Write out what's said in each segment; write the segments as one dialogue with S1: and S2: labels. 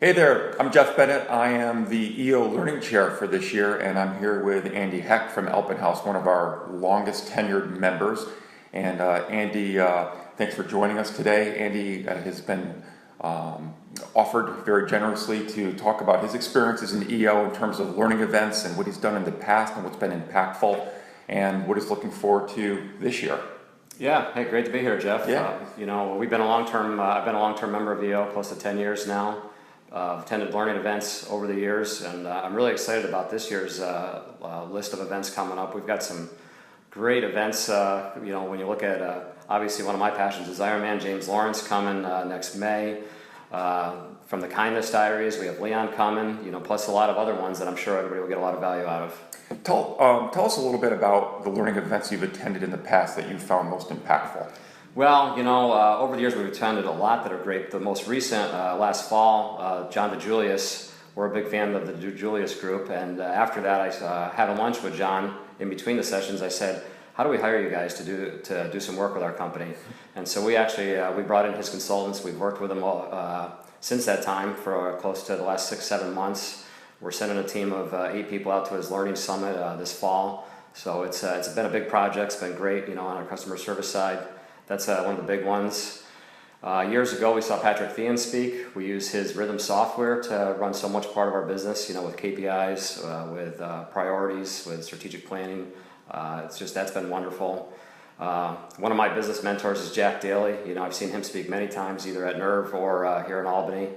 S1: Hey there, I'm Jeff Bennett. I am the EO Learning Chair for this year, and I'm here with Andy Heck from Alpen House, one of our longest tenured members. And Andy, thanks for joining us today. Andy has been offered very generously to talk about his experiences in EO in terms of learning events and what he's done in the past and what's been impactful and what he's looking forward to this year.
S2: Yeah, hey, great to be here, Jeff.
S1: Yeah.
S2: We've been a long-term. I've been a long-term member of EO, close to 10 years now. I've attended learning events over the years, and I'm really excited about this year's list of events coming up. We've got some great events. When you look at obviously one of my passions is Ironman. James Lawrence coming next May. From the Kindness Diaries, we have Leon coming. Plus a lot of other ones that I'm sure everybody will get a lot of value out of.
S1: Tell us a little bit about the learning events you've attended in the past that you found most impactful.
S2: Well, over the years we've attended a lot that are great. The most recent, last fall, John DeJulius, we're a big fan of the DeJulius group, and after that I had a lunch with John in between the sessions. I said, how do we hire you guys to do some work with our company? And so we actually, we brought in his consultants. We've worked with them since that time for close to the last 6-7 months. We're sending a team of 8 people out to his learning summit this fall. So it's been a big project. It's been great, on our customer service side. That's one of the big ones. Years ago, we saw Patrick Thean speak. We use his rhythm software to run so much part of our business, with KPIs, with priorities, with strategic planning. That's been wonderful. One of my business mentors is Jack Daly. I've seen him speak many times, either at Nerve or here in Albany.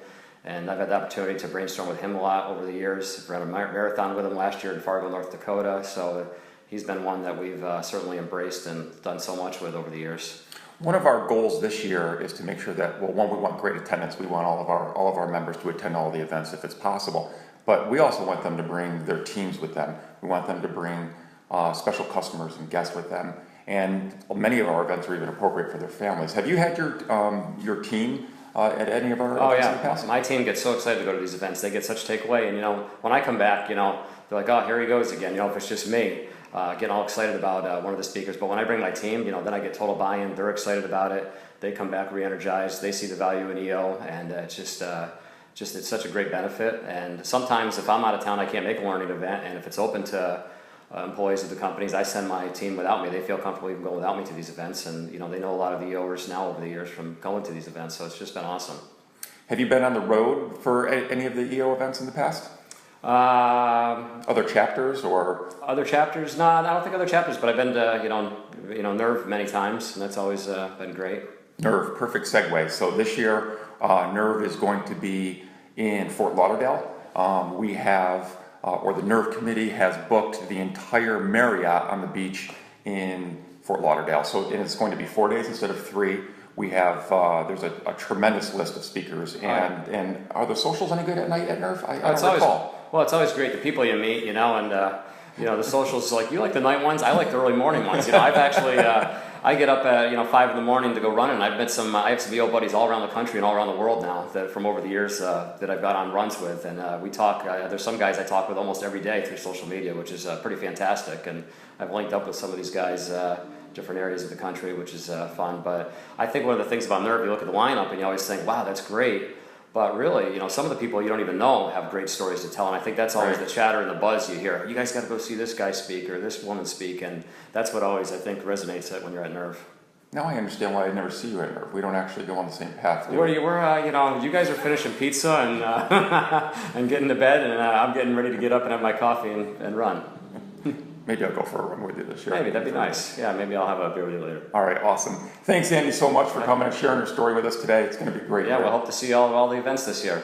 S2: And I've had the opportunity to brainstorm with him a lot over the years. Ran a marathon with him last year in Fargo, North Dakota. So he's been one that we've certainly embraced and done so much with over the years.
S1: One of our goals this year is to make sure that, we want great attendance. We want all of our members to attend all the events if it's possible. But we also want them to bring their teams with them. We want them to bring special customers and guests with them. And many of our events are even appropriate for their families. Have you had your team at any of our events in the past?
S2: My team gets so excited to go to these events. They get such takeaway. And, when I come back, they're like, oh, here he goes again. If it's just me. Getting all excited about one of the speakers. But when I bring my team, then I get total buy-in. They're excited about it. They come back re-energized. They see the value in EO, and it's it's such a great benefit. And sometimes if I'm out of town, I can't make a learning event, and if it's open to employees of the companies, I send my team without me. They feel comfortable even going without me to these events, and they know a lot of the EOers now over the years from going to these events. So it's just been awesome.
S1: Have you been on the road for any of the EO events in the past? Other chapters or
S2: other chapters? No, I don't think other chapters, but I've been to Nerve many times, and that's always been great.
S1: Nerve, perfect segue. So this year, Nerve is going to be in Fort Lauderdale. We have, the Nerve Committee has booked the entire Marriott on the beach in Fort Lauderdale. So it's going to be 4 days instead of 3. We have there's a tremendous list of speakers, and are the socials any good at night at Nerve? I don't recall.
S2: Well, it's always great the people you meet, and the socials, like, you like the night ones, I like the early morning ones. I've actually I get up at 5 in the morning to go running. I have some EO buddies all around the country and all around the world now that from over the years that I've got on runs with, and we talk. There's some guys I talk with almost every day through social media, which is pretty fantastic. And I've linked up with some of these guys. Different areas of the country, which is fun. But I think one of the things about Nerve, you look at the lineup and you always think, wow, that's great. But really, some of the people you don't even know have great stories to tell. And I think that's always the chatter and the buzz you hear. You guys got to go see this guy speak or this woman speak. And that's what always, I think, resonates when you're at Nerve.
S1: Now I understand why I never see you at Nerve. We don't actually go on the same path.
S2: You guys are finishing pizza and and getting to bed, and I'm getting ready to get up and have my coffee and run.
S1: Maybe I'll go for a run with you this year.
S2: Maybe, that'd be nice. Yeah, maybe I'll have a beer with you later.
S1: All right, awesome. Thanks, Andy, so much for coming and sharing your story with us today. It's going to be great.
S2: Yeah, we'll hope to see you all at all the events this year.